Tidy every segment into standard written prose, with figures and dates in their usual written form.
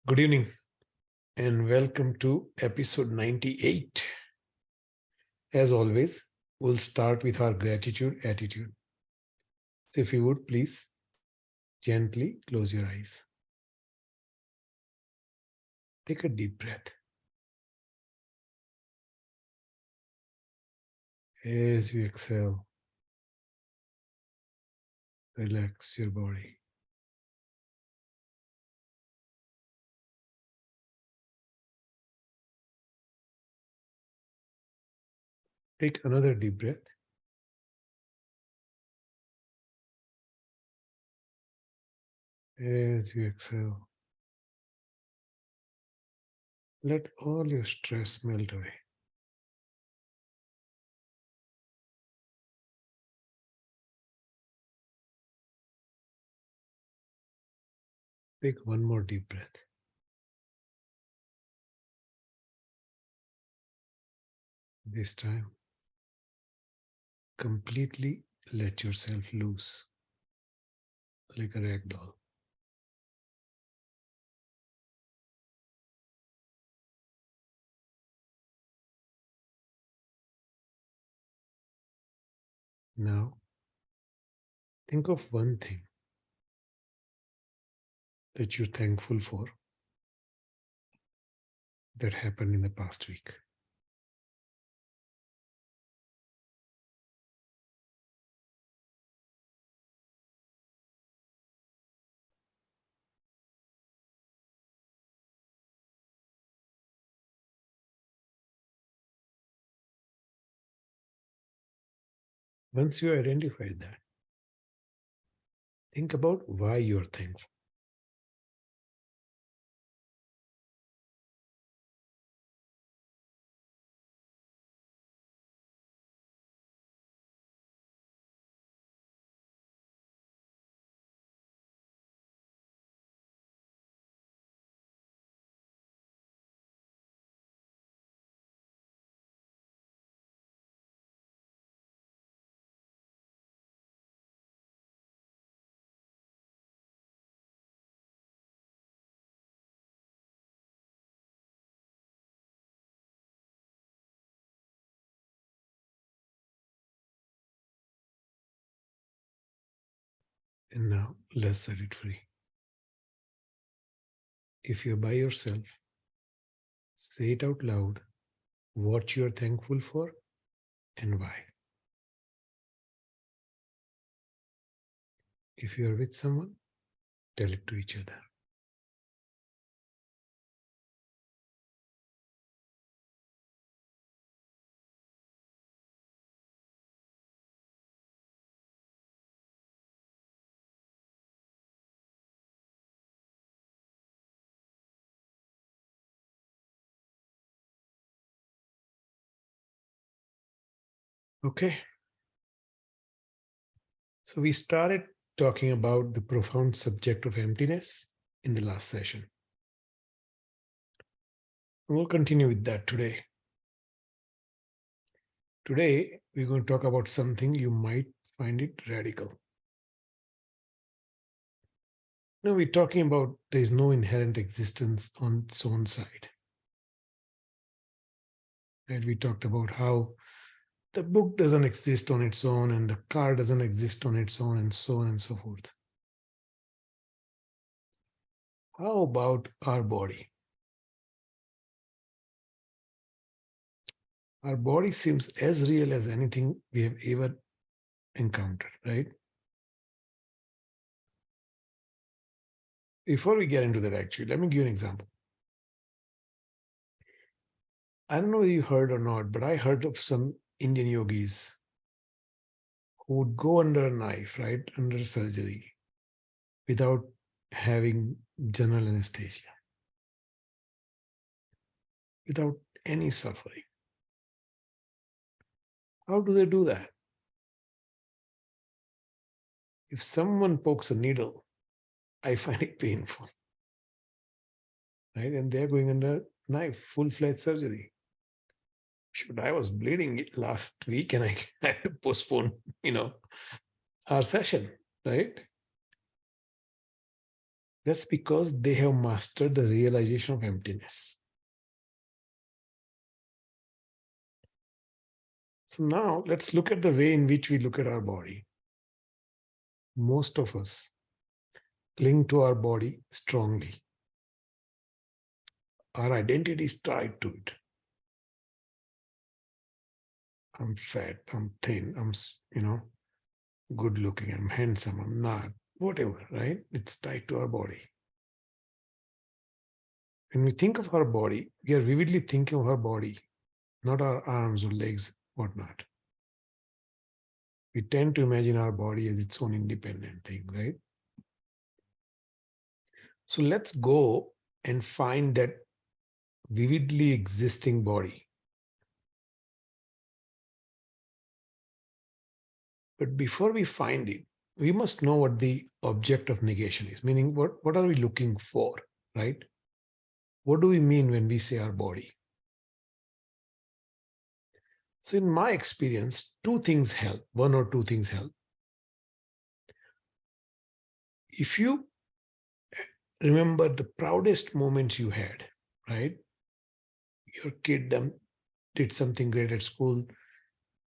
Good evening and welcome to episode 98. As always, we'll start with our gratitude attitude. So, if you would please gently close your eyes. Take a deep breath. As you exhale, relax your body. Take another deep breath. As you exhale, let all your stress melt away. Take one more deep breath. This time, completely let yourself loose like a rag doll. Now, think of one thing that you're thankful for that happened in the past week. Once you identified that, think about why you're thankful. And now let's set it free. If you're by yourself, say it out loud what you're thankful for and why. If you're with someone, tell it to each other. Okay. So we started talking about the profound subject of emptiness in the last session. And we'll continue with that today. Today, we're going to talk about something you might find it radical. Now, we're talking about there is no inherent existence on its own side. Right? We talked about how the book doesn't exist on its own and the car doesn't exist on its own and so on and so forth. How about our body? Our body seems as real as anything we have ever encountered, right? Before we get into that, actually, let me give you an example. I don't know if you heard or not, but I heard of some Indian yogis who would go under a knife, right, under surgery without having general anesthesia, without any suffering. How do they do that? If someone pokes a needle, I find it painful, right? And they're going under knife, full-fledged surgery. Shoot, I was bleeding last week and I had to postpone, our session, right? That's because they have mastered the realization of emptiness. So now let's look at the way in which we look at our body. Most of us cling to our body strongly. Our identity is tied to it. I'm fat, I'm thin, I'm, good looking, I'm handsome, I'm not, whatever, right? It's tied to our body. When we think of our body, we are vividly thinking of our body, not our arms or legs, whatnot. We tend to imagine our body as its own independent thing, right? So let's go and find that vividly existing body. But before we find it, we must know what the object of negation is, meaning what are we looking for, right? What do we mean when we say our body? So in my experience, two things help, one or two things help. If you remember the proudest moments you had, right? Your kid did something great at school,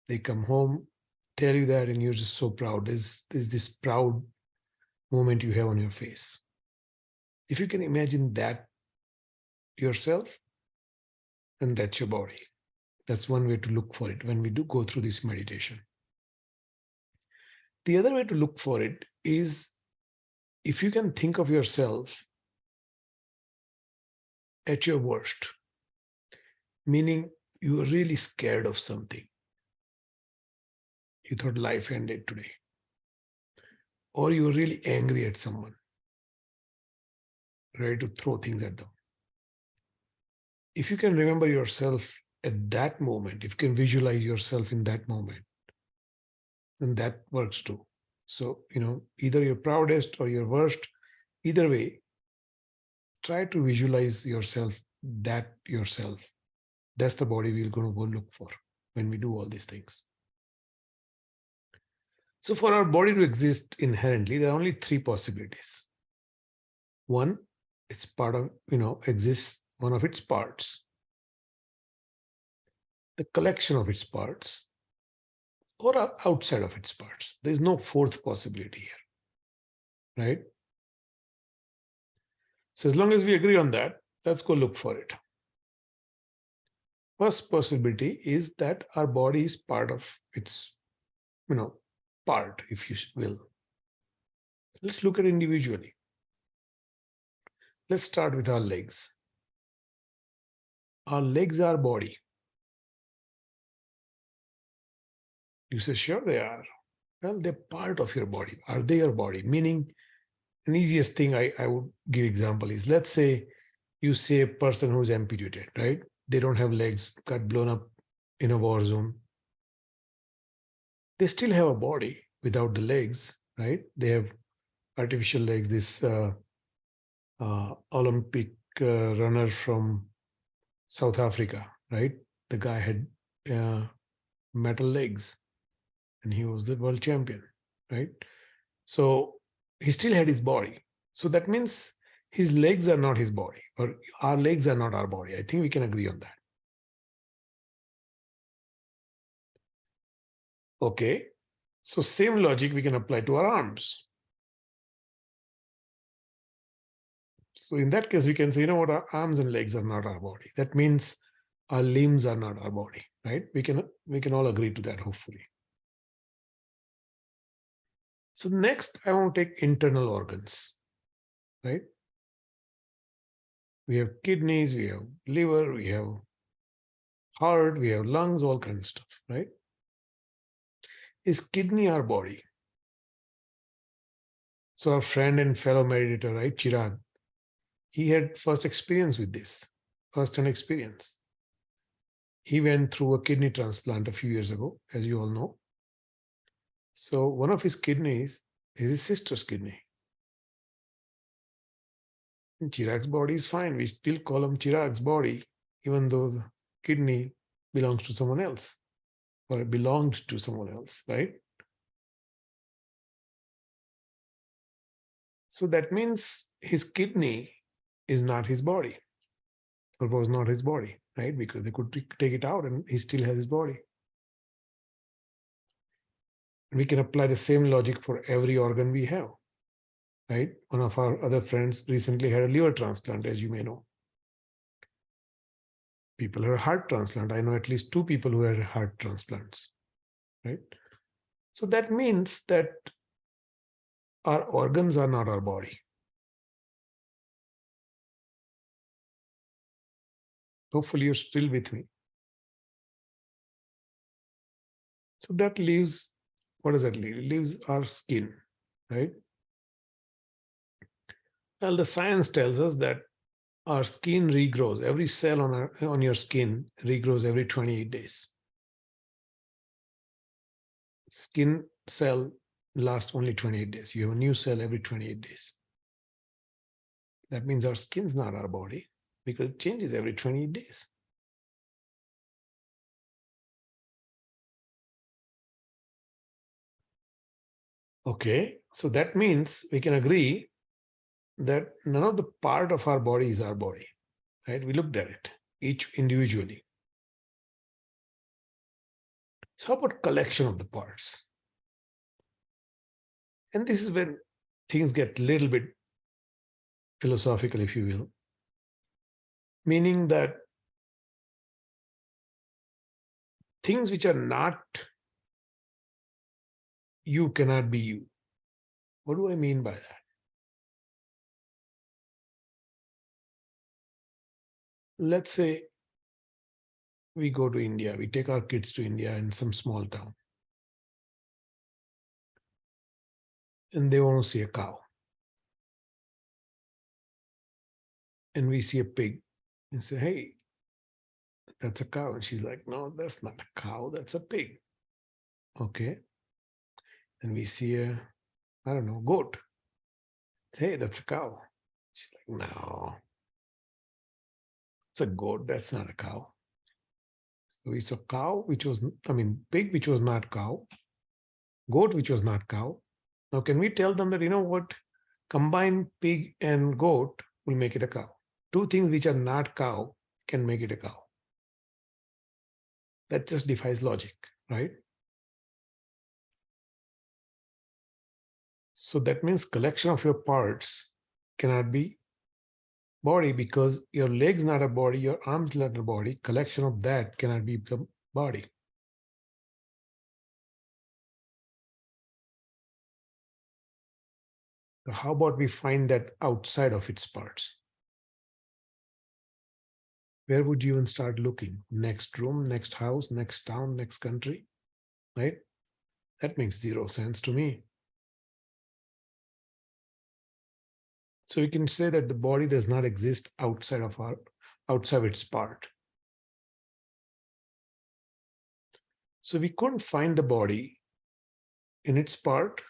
they come home, tell you that, and you're just so proud. There's this proud moment you have on your face. If you can imagine that yourself, then that's your body. That's one way to look for it when we do go through this meditation. The other way to look for it is if you can think of yourself at your worst, meaning you were really scared of something. You thought life ended today. Or you were really angry at someone, ready to throw things at them. If you can remember yourself at that moment, if you can visualize yourself in that moment, then that works too. So, either your proudest or your worst, either way, try to visualize yourself, that yourself. That's the body we're going to go look for when we do all these things. So for our body to exist inherently, there are only three possibilities. One, it's part of, exists one of its parts, the collection of its parts, or outside of its parts. There's no fourth possibility here, right? So as long as we agree on that, let's go look for it. First possibility is that our body is part of its, part, if you will. Let's look at it individually. Let's start with our legs. Our legs are body. You say, sure they are. Well, they're part of your body. Are they your body? Meaning, an easiest thing I would give example is, let's say you say a person who's amputated, right? They don't have legs, got blown up in a war zone. They still have a body without the legs, right? They have artificial legs. This Olympic runner from South Africa, right? The guy had metal legs and he was the world champion, right? So he still had his body. So that means his legs are not his body, or our legs are not our body. I think we can agree on that. Okay. So same logic we can apply to our arms. So in that case, we can say, what, our arms and legs are not our body. That means our limbs are not our body, right? We can all agree to that, hopefully. So next, I want to take internal organs, right? We have kidneys, we have liver, we have heart, we have lungs, all kinds of stuff, right? Is kidney our body? So our friend and fellow meditator, right, Chirag, he had first experience with this, first-hand experience. He went through a kidney transplant a few years ago, as you all know. So one of his kidneys is his sister's kidney. And Chirag's body is fine. We still call him Chirag's body, even though the kidney belongs to someone else, or it belonged to someone else, right? So that means his kidney is not his body, or was not his body, right? Because they could take it out and he still has his body. We can apply the same logic for every organ we have, right? One of our other friends recently had a liver transplant, as you may know. People had a heart transplant. I know at least 2 people who had heart transplants, right? So that means that our organs are not our body. Hopefully you're still with me. So that leaves, what does that leave? It leaves our skin, right? Well, the science tells us that our skin regrows. Every cell on your skin regrows every 28 days. Skin cell lasts only 28 days. You have a new cell every 28 days. That means our skin's not our body because it changes every 28 days. Okay, so that means we can agree that none of the part of our body is our body, right? We looked at it, each individually. So how about collection of the parts? And this is when things get a little bit philosophical, if you will, meaning that things which are not you cannot be you. What do I mean by that? Let's say we go to India, we take our kids to India in some small town, and they want to see a cow. And we see a pig and say, hey, that's a cow. And she's like, no, that's not a cow, that's a pig. Okay. And we see a, I don't know, goat. Hey, that's a cow. She's like, no, it's a goat, that's not a cow. So we saw cow, which was, pig, which was not cow, goat, which was not cow. Now, can we tell them that, you know what, combine pig and goat will make it a cow? 2 things which are not cow can make it a cow. That just defies logic, right? So that means collection of your parts cannot be body, because your leg's not a body, your arm's not a body. Collection of that cannot be the body. So how about we find that outside of its parts? Where would you even start looking? Next room, next house, next town, next country, right? That makes 0 sense to me. So we can say that the body does not exist outside of its part. So we couldn't find the body in its part,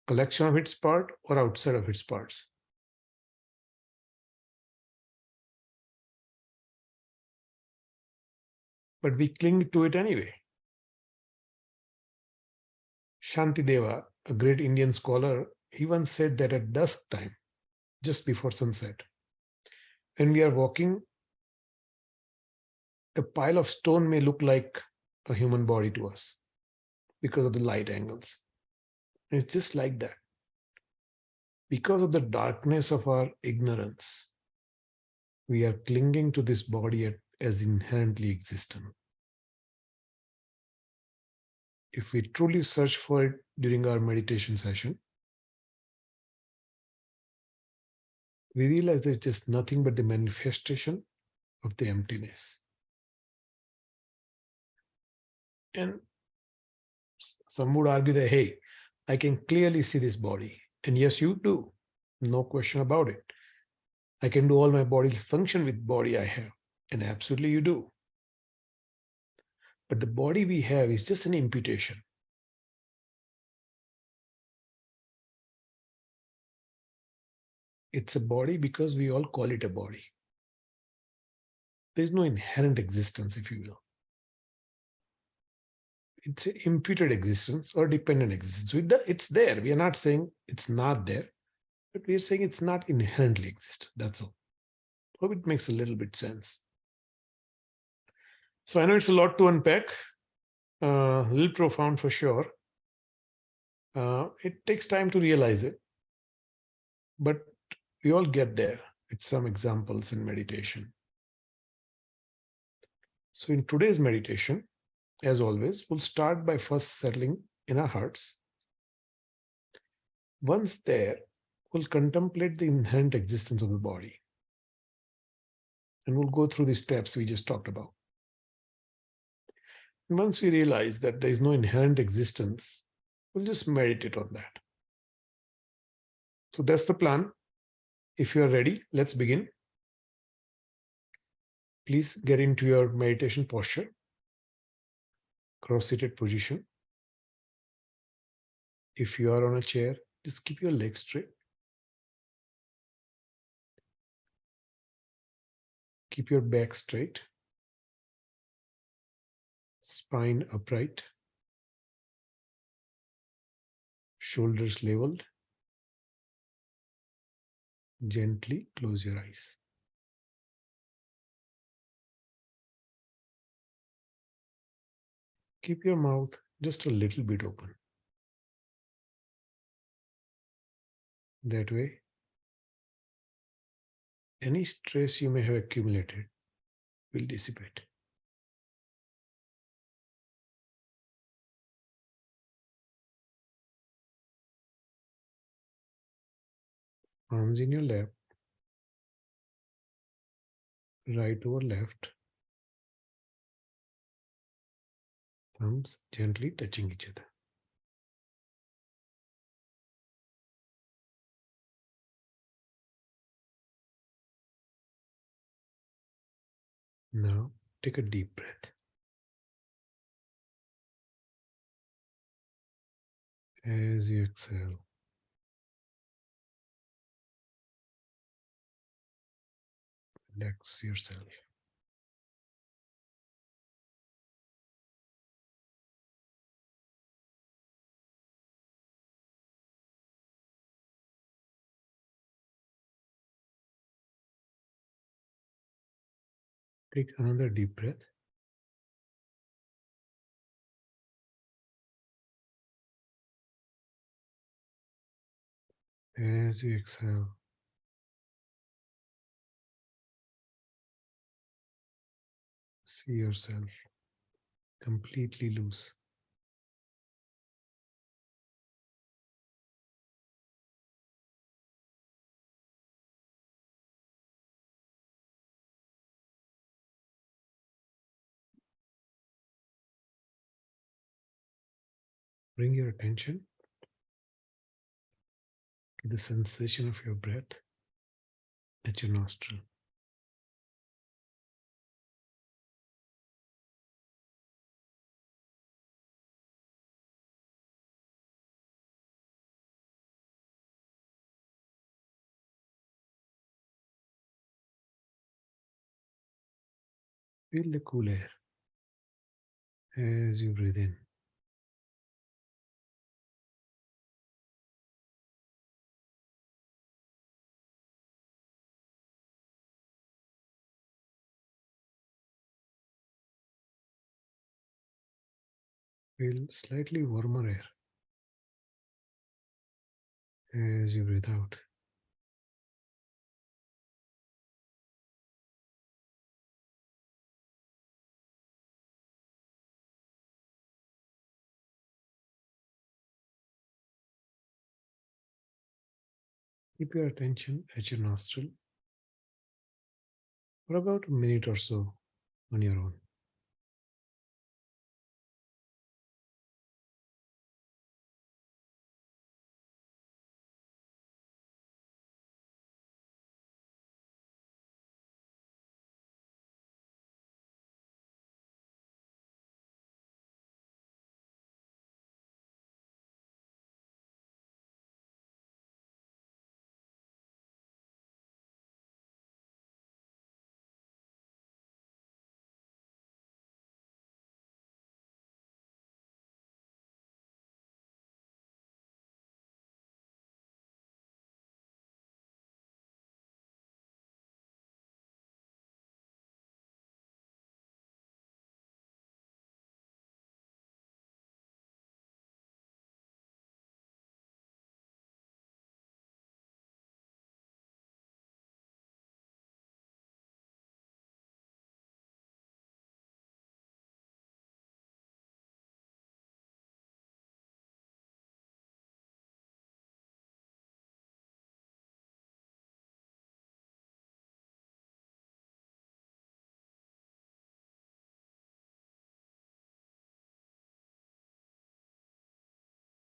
collection of its part, or outside of its parts. But we cling to it anyway. Shantideva, a great Indian scholar, he once said that at dusk time, just before sunset, when we are walking, a pile of stone may look like a human body to us because of the light angles. And it's just like that. Because of the darkness of our ignorance, we are clinging to this body as inherently existent. If we truly search for it during our meditation session, we realize there's just nothing but the manifestation of the emptiness. And some would argue that, hey, I can clearly see this body. And yes, you do. No question about it. I can do all my bodily function with body I have. And absolutely you do. But the body we have is just an imputation. It's a body because we all call it a body. There's no inherent existence, if you will. It's an imputed existence or dependent existence. So it's there. We are not saying it's not there. but we are saying it's not inherently existent. That's all. Hope it makes a little bit sense. So I know it's a lot to unpack, a little profound for sure. It takes time to realize it, but we all get there with some examples in meditation. So in today's meditation, as always, we'll start by first settling in our hearts. Once there, we'll contemplate the inherent existence of the body. And we'll go through the steps we just talked about. And once we realize that there is no inherent existence, we'll just meditate on that. So that's the plan. If you are ready, let's begin. Please get into your meditation posture, cross-seated position. If you are on a chair, just keep your legs straight. Keep your back straight. Spine upright. Shoulders leveled. Gently close your eyes. Keep your mouth just a little bit open. That way, any stress you may have accumulated will dissipate. Arms in your lap, right over left, thumbs gently touching each other. Now, take a deep breath. As you exhale, relax yourself. Take another deep breath. As you exhale, see yourself completely loose. Bring your attention to the sensation of your breath at your nostril. Feel the cool air as you breathe in. Feel slightly warmer air as you breathe out. Keep your attention at your nostril for about a minute or so on your own.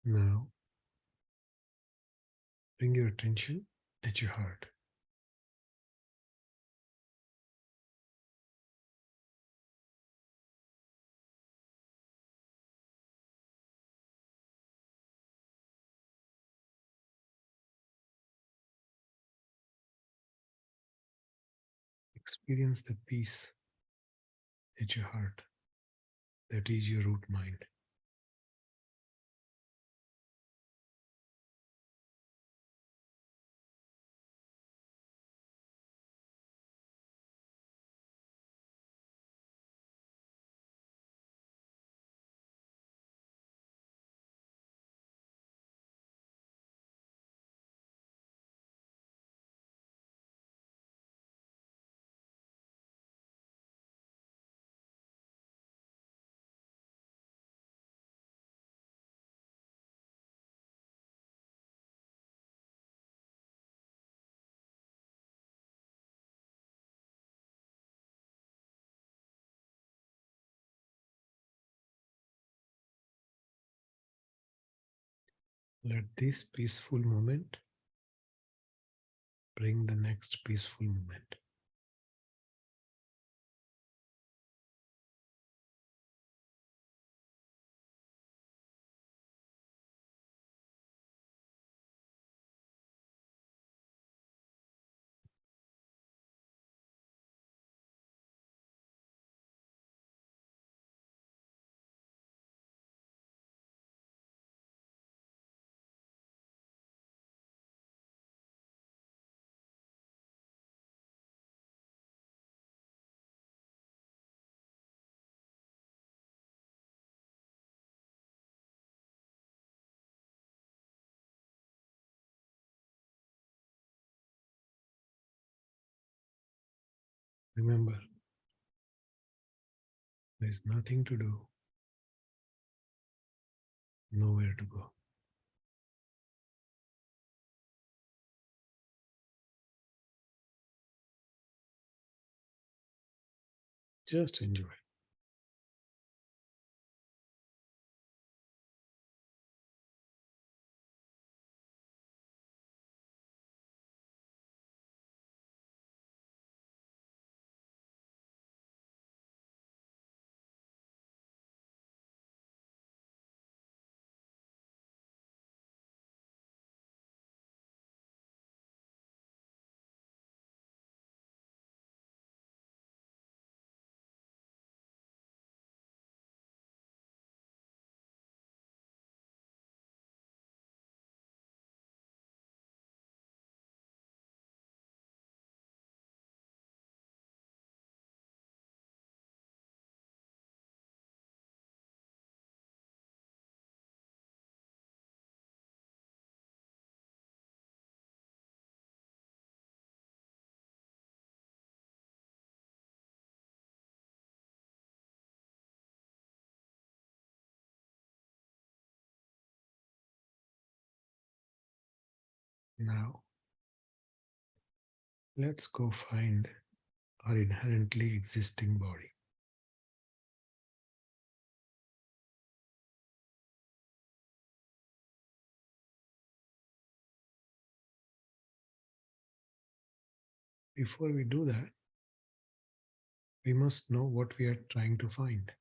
Now, bring your attention at your heart. Experience the peace at your heart. That is your root mind. Let this peaceful moment bring the next peaceful moment. Remember, there is nothing to do, nowhere to go. Just enjoy. Now, let's go find our inherently existing body. Before we do that, we must know what we are trying to find.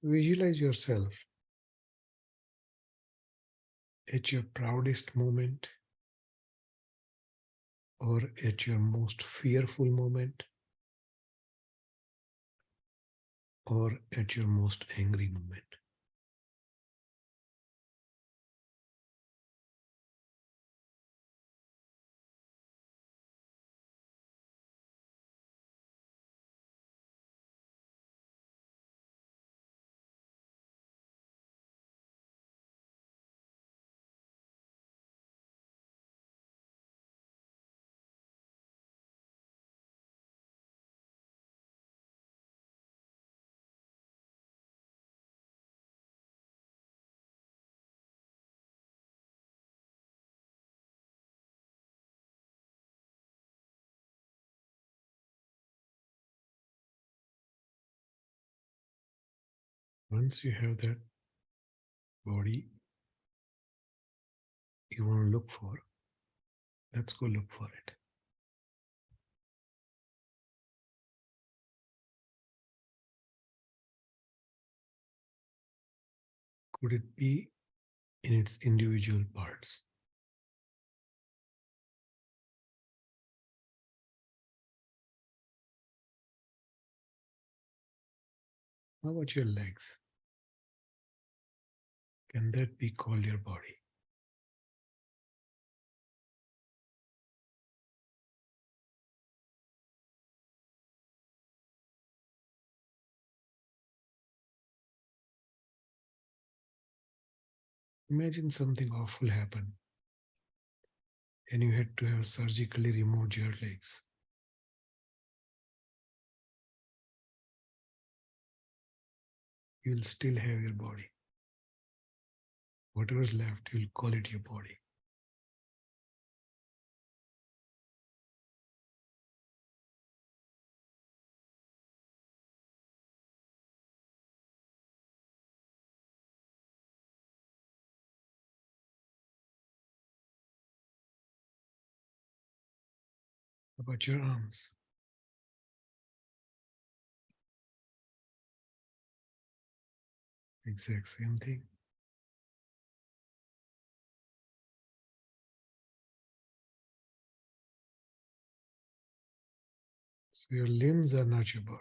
Visualize yourself at your proudest moment or at your most fearful moment or at your most angry moment. Once you have that body you want to look for, let's go look for it. Could it be in its individual parts? How about your legs? Can that be called your body? Imagine something awful happened and you had to have surgically removed your legs. You'll still have your body. Whatever's left, you'll call it your body. How about your arms? Exact same thing. So your limbs are not your body.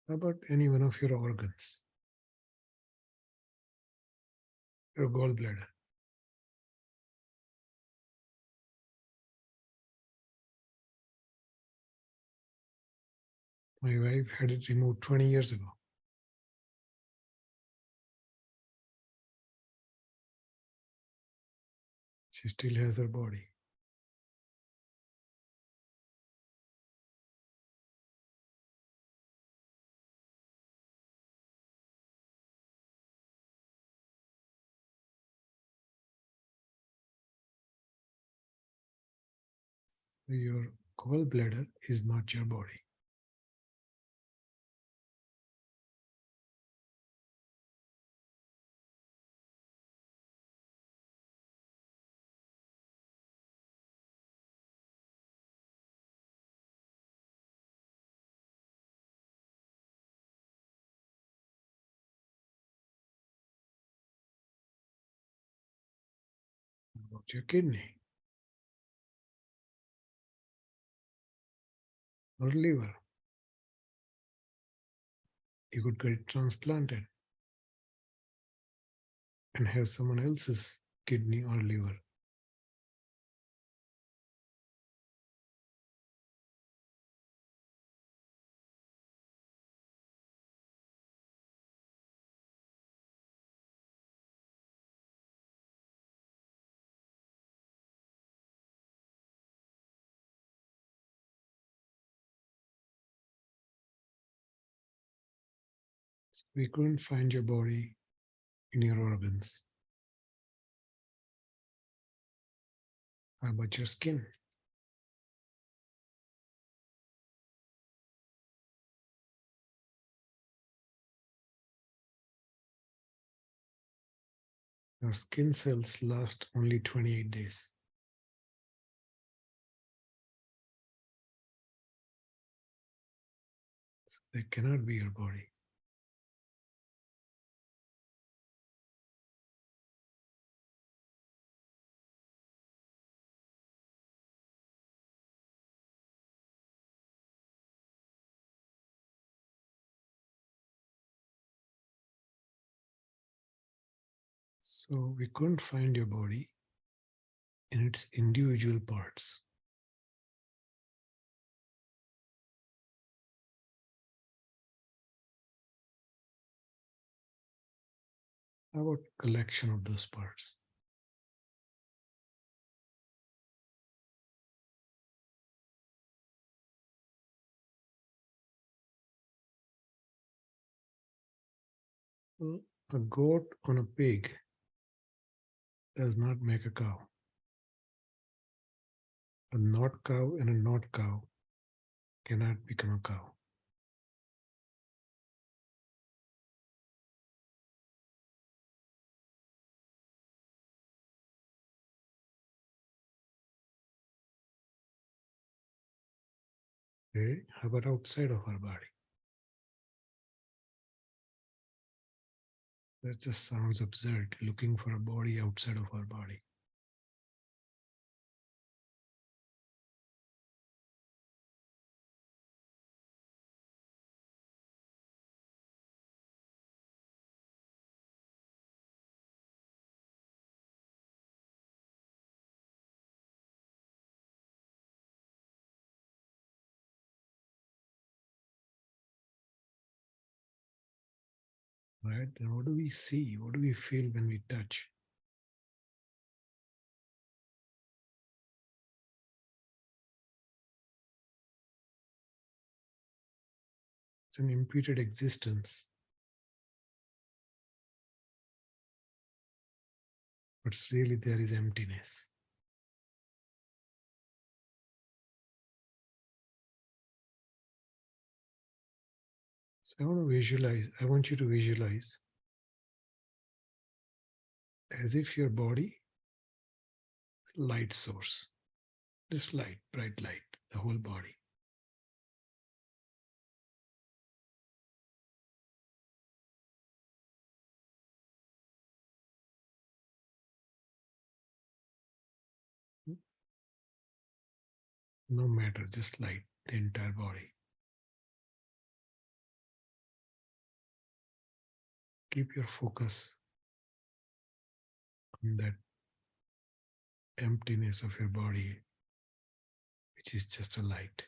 How about any one of your organs? Your gallbladder. My wife had it removed 20 years ago. She still has her body. Your gallbladder is not your body. What about your kidney or liver? You could get it transplanted and have someone else's kidney or liver. So we couldn't find your body in your organs. How about your skin? Your skin cells last only 28 days. So they cannot be your body. So we couldn't find your body in its individual parts. How about collection of those parts? A goat on a pig does not make a cow. A not cow and a not cow cannot become a cow. Okay, how about outside of our body? That just sounds absurd, looking for a body outside of our body. Right? Then what do we see? What do we feel when we touch? It's an imputed existence. But really there is emptiness. So I want you to visualize as if your body is a light source. Just light, bright light, the whole body. No matter, just light, the entire body. Keep your focus on that emptiness of your body, which is just a light.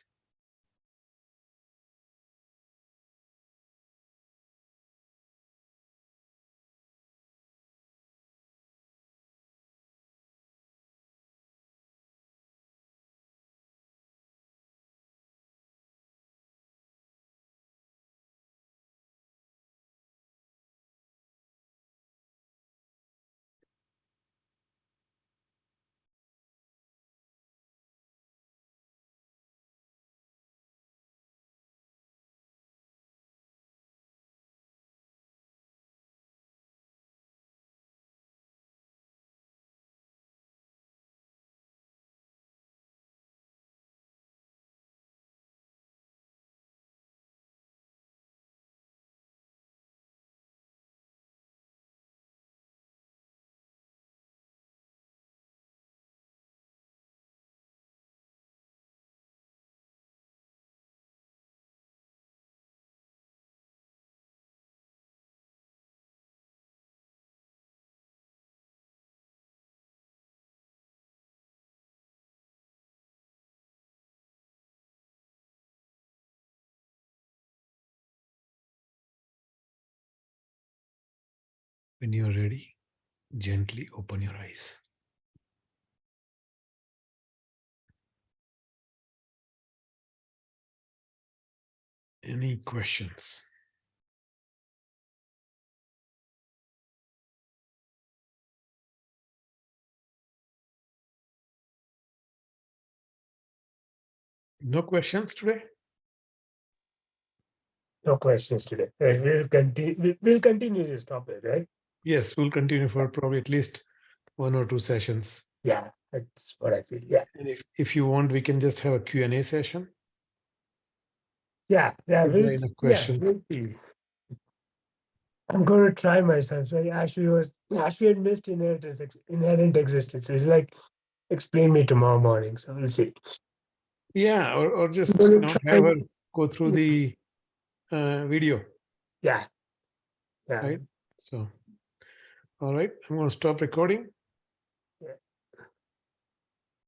When you're ready, gently open your eyes. Any questions? No questions today? No questions today. We'll continue. We'll continue this topic, right? Yes, we'll continue for probably at least 1 or 2 sessions. Yeah, that's what I feel. Yeah, And if you want, we can just have a Q&A session. yeah. If there are enough questions. We'll see. I'm going to try myself. So Ashley had missed inherent existence. So it's like, explain me tomorrow morning. So we'll see. Yeah, or just I'm going to try. have her go through the video, Yeah, yeah. right? So, all right, I'm going to stop recording.